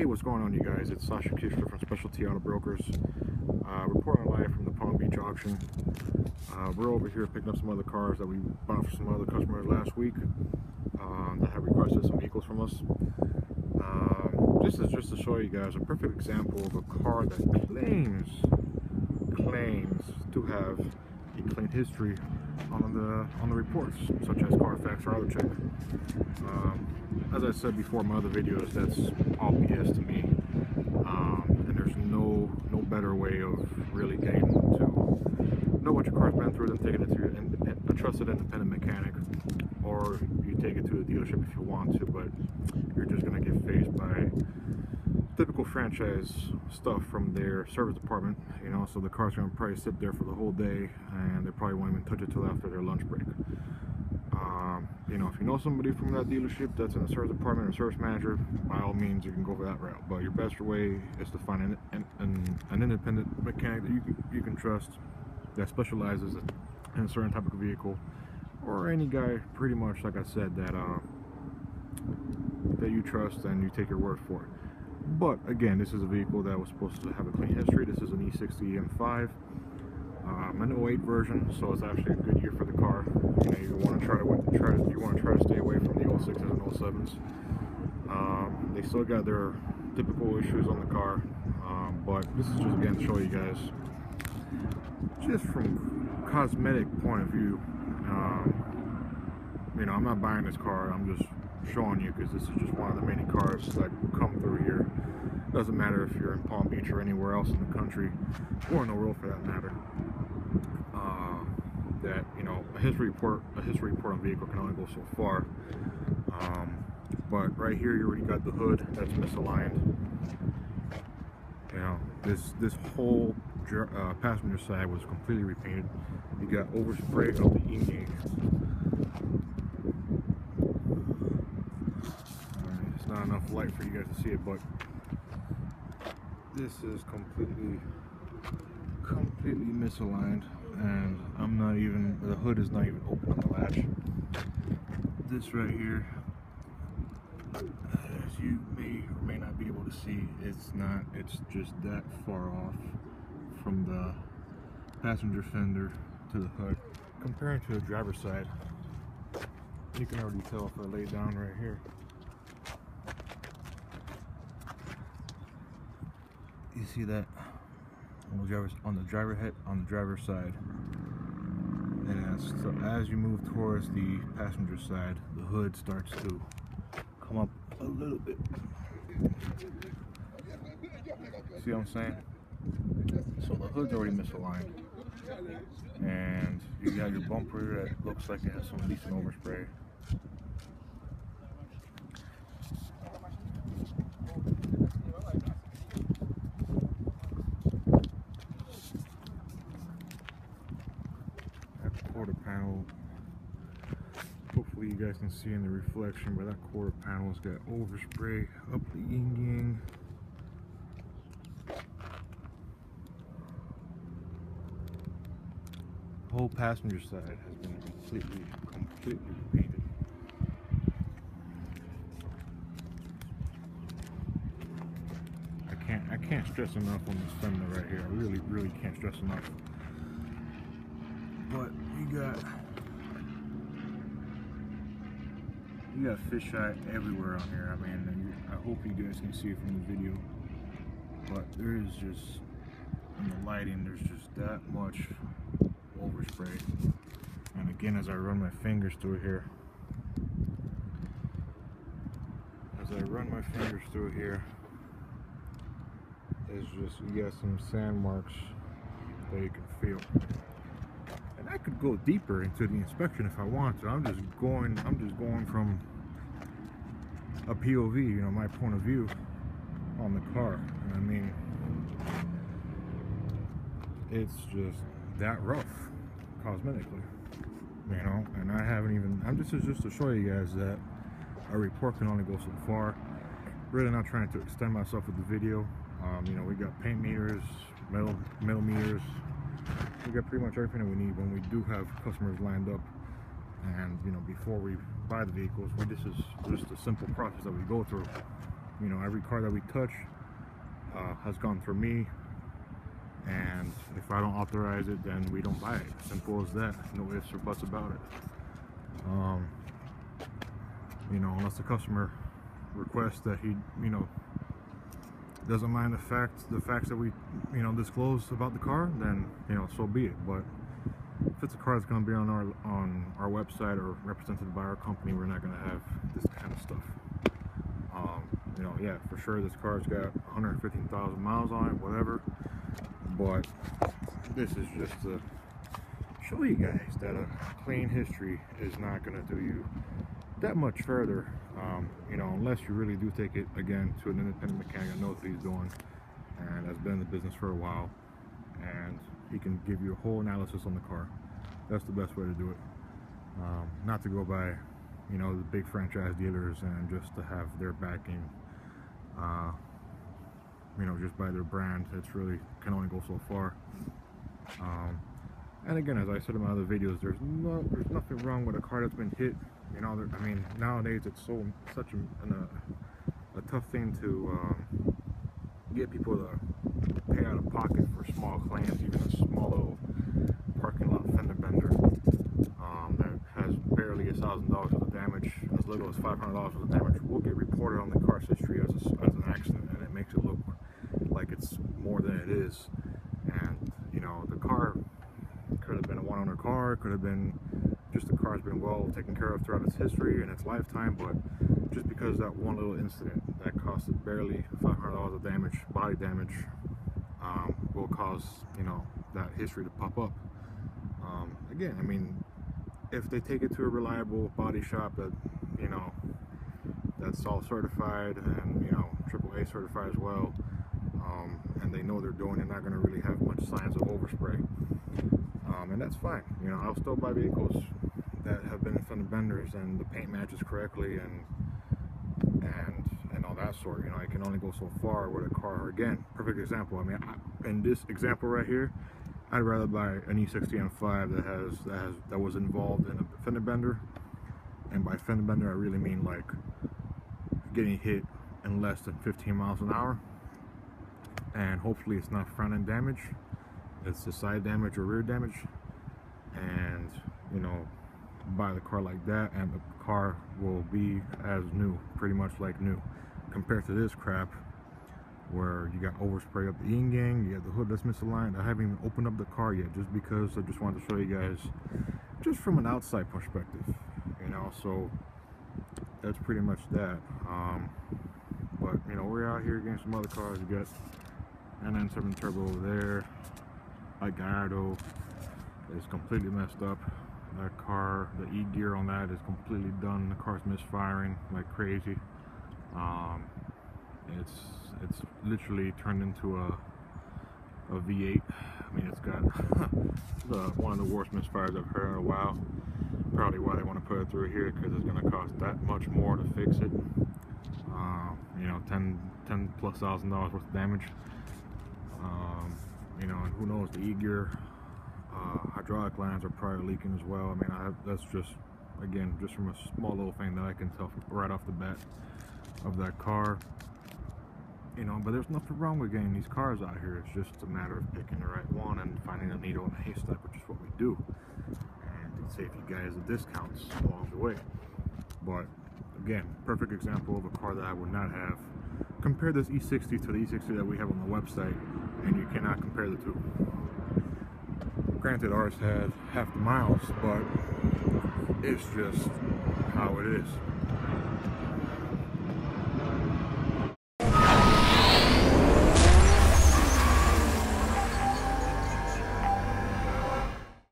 what's going on, you guys? It's Sasha Kishler from Specialty Auto Brokers, reporting live from the Palm Beach auction. We're over here picking up some other cars that we bought for some other customers last week that have requested some vehicles from us. Just to show you guys a perfect example of a car that claims to have a clean history on the reports, such as Carfax or AutoCheck. As I said before in my other videos, that's all BS to me, and there's no better way of really getting to know what your car's been through than taking it to a trusted independent mechanic, or you take it to a dealership if you want to, but you're just going to get faced by typical franchise stuff from their service department, you know, so the car's going to probably sit there for the whole day and they probably won't even touch it till after their lunch break. You know, if you know somebody from that dealership that's in the service department or service manager, by all means you can go for that route, but your best way is to find an independent mechanic that you can trust, that specializes in a certain type of vehicle, or any guy pretty much, like I said, that you trust and you take your word for it. But again, this is a vehicle that was supposed to have a clean history. This is an E6O M5, an 08 version, so it's actually a good year for the car. You know, you want to try to stay away from the 06s and 07s. They still got their typical issues on the car, but this is just again to show you guys, just from cosmetic point of view. You know, I'm not buying this car. I'm just showing you because this is just one of the many cars that come through here. Doesn't matter if you're in Palm Beach or anywhere else in the country, or in the world for that matter. That, you know, a history report on vehicle can only go so far. But right here, you already got the hood that's misaligned. You know, this whole passenger side was completely repainted. You got overspray of the E-gauge. It's not enough light for you guys to see it, but this is completely misaligned, and the hood is not even open on the latch. This right here, as you may or may not be able to see, it's just that far off from the passenger fender to the hood. Comparing to the driver's side, you can already tell if I lay down right here. You see that on the driver's side, and so as you move towards the passenger side, the hood starts to come up a little bit. See what I'm saying? So the hood's already misaligned, and you got your bumper that looks like it has some decent overspray. Quarter panel, hopefully you guys can see in the reflection, but that quarter panel's got overspray up the yin-yang. The whole passenger side has been completely repainted. I can't stress enough on this fender right here. I really can't stress enough. But you got fisheye everywhere on here. I mean, I hope you guys can see it from the video, but there is just, in the lighting, there's just that much overspray. And again, as I run my fingers through here, it's just, you got some sand marks that you can feel. And I could go deeper into the inspection if I want to. I'm just going from a POV, you know, my point of view on the car. And I mean, it's just that rough cosmetically, you know. And this is just to show you guys that a report can only go so far. Really not trying to extend myself with the video. You know, we got paint meters, metal meters. We got pretty much everything that we need when we do have customers lined up. And you know, before we buy the vehicles, this is just a simple process that we go through. You know, every car that we touch has gone through me, and if I don't authorize it, then we don't buy it. Simple as that. No ifs or buts about it. You know, unless the customer requests that he, you know, doesn't mind the facts that we, you know, disclose about the car, then, you know, so be it. But if it's a car that's going to be on our website or represented by our company, we're not going to have this kind of stuff. You know, yeah, for sure, this car's got 115,000 miles on it, whatever. But this is just to show you guys that a clean history is not going to do you that much further. You know, unless you really do take it again to an independent mechanic that knows what he's doing and has been in the business for a while, and he can give you a whole analysis on the car. That's the best way to do it. Not to go by, you know, the big franchise dealers and just to have their backing, you know, just by their brand. It's really can only go so far. And again, as I said in my other videos, there's nothing wrong with a car that's been hit. You know, I mean, nowadays it's such a tough thing to get people to pay out of pocket for small claims. Even a small little parking lot fender bender that has barely $1,000 worth of damage, as little as $500 worth of damage, will get reported on the car's history as an accident, and it makes it look like it's more than it is. And you know, the car could have been a one-owner car, could have been just the car's been well taken care of throughout its history and its lifetime, but just because that one little incident that costed barely $500 of damage, body damage, will cause, you know, that history to pop up. Again, I mean, if they take it to a reliable body shop that, you know, that's all certified and, you know, AAA certified as well, and they know they're doing, they're not going to really have much signs of overspray. And that's fine. You know, I'll still buy vehicles that have been in fender benders and the paint matches correctly and all that sort. You know, I can only go so far with a car. Again, perfect example. I mean, in this example right here, I'd rather buy an E6O M5 that was involved in a fender bender, and by fender bender I really mean like getting hit in less than 15 miles an hour, and hopefully it's not front end damage, it's the side damage or rear damage, and you know, buy the car like that, and the car will be as new, pretty much like new, compared to this crap where you got overspray up the yin yang, you got the hood that's misaligned. I haven't even opened up the car yet, just because I just wanted to show you guys just from an outside perspective, you know. So that's pretty much that. But you know, we're out here getting some other cars. You got 997 turbo over there. My Gallardo is completely messed up. That car, the E-gear on that is completely done. The car's misfiring like crazy. It's literally turned into a V8. I mean, it's got one of the worst misfires I've heard in a while. Probably why they want to put it through here, because it's going to cost that much more to fix it. You know, $10,000+ worth of damage. You know, and who knows, the E-gear hydraulic lines are probably leaking as well. I mean, that's just, again, just from a small little thing that I can tell right off the bat of that car. You know, but there's nothing wrong with getting these cars out here. It's just a matter of picking the right one and finding a needle in a haystack, which is what we do, and it saves you guys the discounts along the way. But again, perfect example of a car that I would not have. Compare this E60 to the E60 that we have on the website, and you cannot compare the two. Granted, ours had half the miles, but it's just how it is.